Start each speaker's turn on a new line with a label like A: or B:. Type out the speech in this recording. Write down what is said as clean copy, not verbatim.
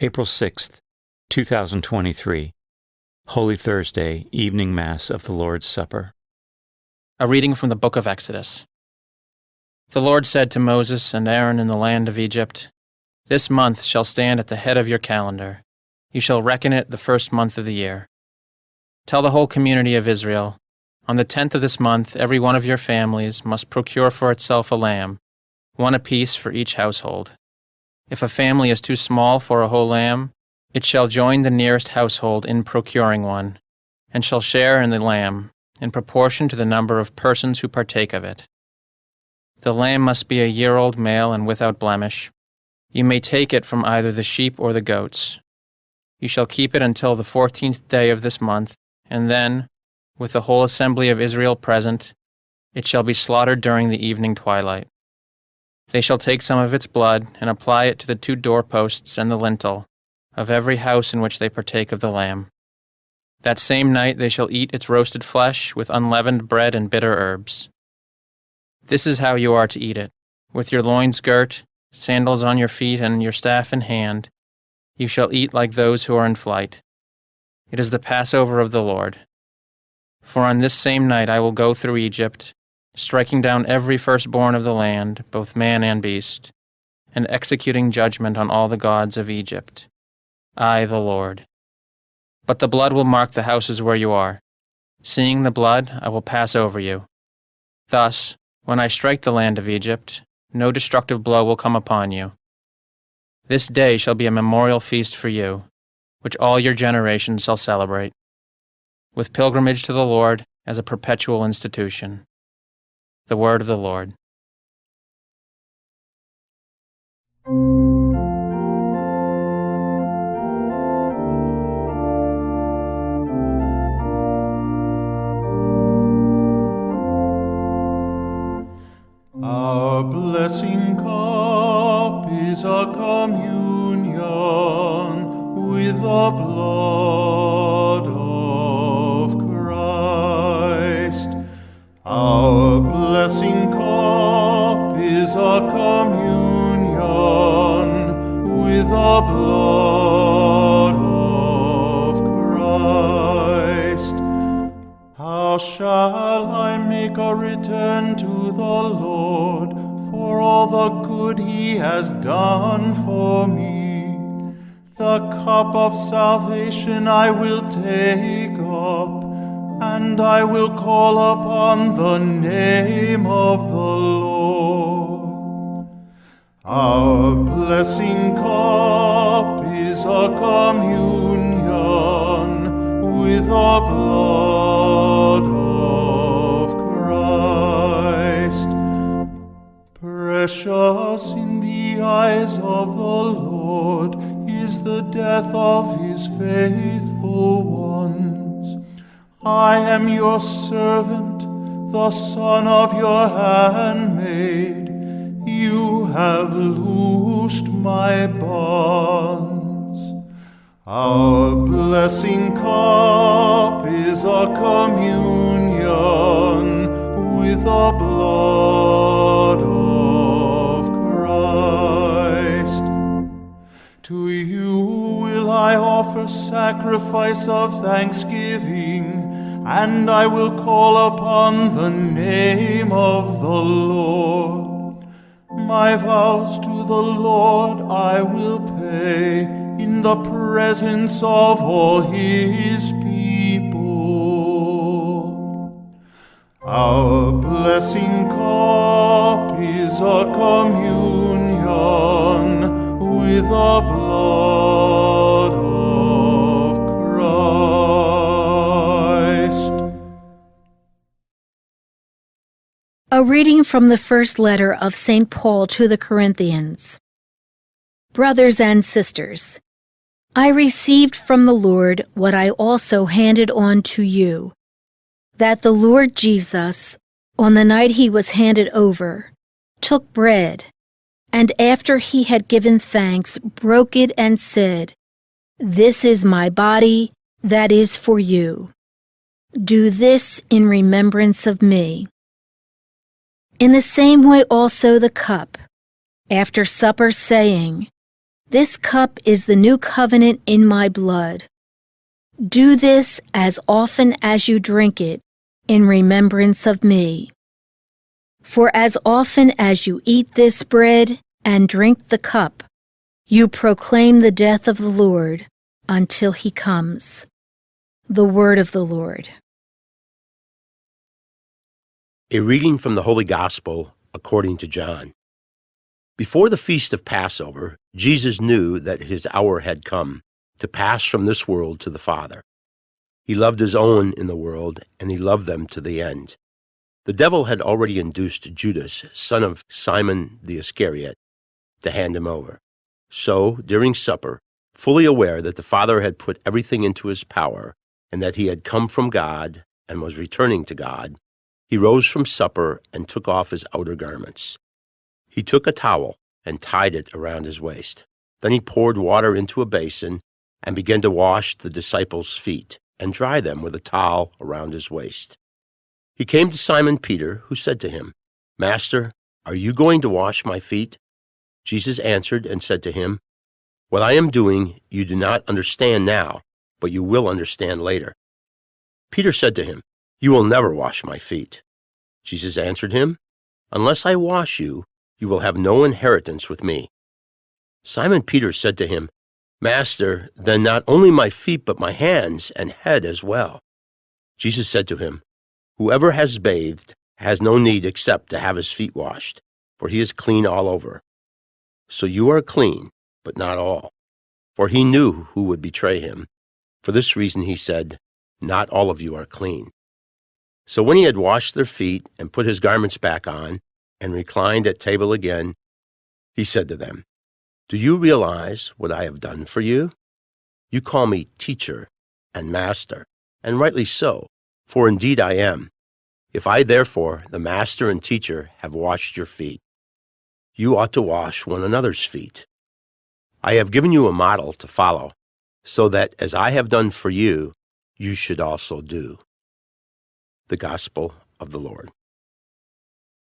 A: April 6th, 2023, Holy Thursday, Evening Mass of the Lord's Supper.
B: A reading from the book of Exodus. The Lord said to Moses and Aaron in the land of Egypt, "This month shall stand at the head of your calendar. You shall reckon it the first month of the year. Tell the whole community of Israel, on the 10th of this month every one of your families must procure for itself a lamb, one apiece for each household. If a family is too small for a whole lamb, it shall join the nearest household in procuring one, and shall share in the lamb, in proportion to the number of persons who partake of it. The lamb must be a year-old male and without blemish. You may take it from either the sheep or the goats. You shall keep it until the 14th day of this month, and then, with the whole assembly of Israel present, it shall be slaughtered during the evening twilight. They shall take some of its blood and apply it to the 2 doorposts and the lintel of every house in which they partake of the lamb. That same night they shall eat its roasted flesh with unleavened bread and bitter herbs. This is how you are to eat it, with your loins girt, sandals on your feet, and your staff in hand. You shall eat like those who are in flight. It is the Passover of the Lord. For on this same night I will go through Egypt, striking down every firstborn of the land, both man and beast, and executing judgment on all the gods of Egypt. I, the Lord. But the blood will mark the houses where you are. Seeing the blood, I will pass over you. Thus, when I strike the land of Egypt, no destructive blow will come upon you. This day shall be a memorial feast for you, which all your generations shall celebrate, with pilgrimage to the Lord as a perpetual institution." The word of the Lord.
C: Our blessing cup is a communion with the blood of Christ. Our blessing cup is a communion with the blood of Christ. How shall I make a return to the Lord for all the good He has done for me? The cup of salvation I will take up, and I will call upon the name of the Lord. Our blessing cup is a communion with the blood of Christ. Precious in the eyes of the Lord is the death of His faithful ones. I am your servant, the son of your handmaid. You have loosed my bonds. Our blessing cup is a communion with the blood of Christ. To you will I offer sacrifice of thanksgiving, and I will call upon the name of the Lord. My vows to the Lord I will pay in the presence of all His people. Our blessing cup is a communion with the blood of Christ.
D: A reading from the first letter of St. Paul to the Corinthians. Brothers and sisters, I received from the Lord what I also handed on to you, that the Lord Jesus, on the night He was handed over, took bread, and after He had given thanks, broke it and said, "This is my body that is for you. Do this in remembrance of me." In the same way also the cup, after supper, saying, This cup is the new covenant in my blood. Do this as often as you drink it in remembrance of me. For as often as you eat this bread and drink the cup, you proclaim the death of the Lord until he comes. The word of the Lord.
E: A reading from the Holy Gospel according to John. Before the feast of Passover, Jesus knew that his hour had come to pass from this world to the Father. He loved his own in the world, and he loved them to the end. The devil had already induced Judas, son of Simon the Iscariot, to hand him over. So, during supper, fully aware that the Father had put everything into his power, and that he had come from God and was returning to God, he rose from supper and took off his outer garments. He took a towel and tied it around his waist. Then he poured water into a basin and began to wash the disciples' feet and dry them with a towel around his waist. He came to Simon Peter, who said to him, "Master, are you going to wash my feet?" Jesus answered and said to him, "What I am doing you do not understand now, but you will understand later." Peter said to him, "You will never wash my feet." Jesus answered him, "Unless I wash you, you will have no inheritance with me." Simon Peter said to him, "Master, then not only my feet but my hands and head as well." Jesus said to him, "Whoever has bathed has no need except to have his feet washed, for he is clean all over. So you are clean, but not all." For he knew who would betray him. For this reason he said, "Not all of you are clean." So when he had washed their feet and put his garments back on and reclined at table again, he said to them, "Do you realize what I have done for you? You call me teacher and master, and rightly so, for indeed I am. If I therefore, the master and teacher, have washed your feet, you ought to wash one another's feet. I have given you a model to follow, so that as I have done for you, you should also do." The Gospel of the Lord.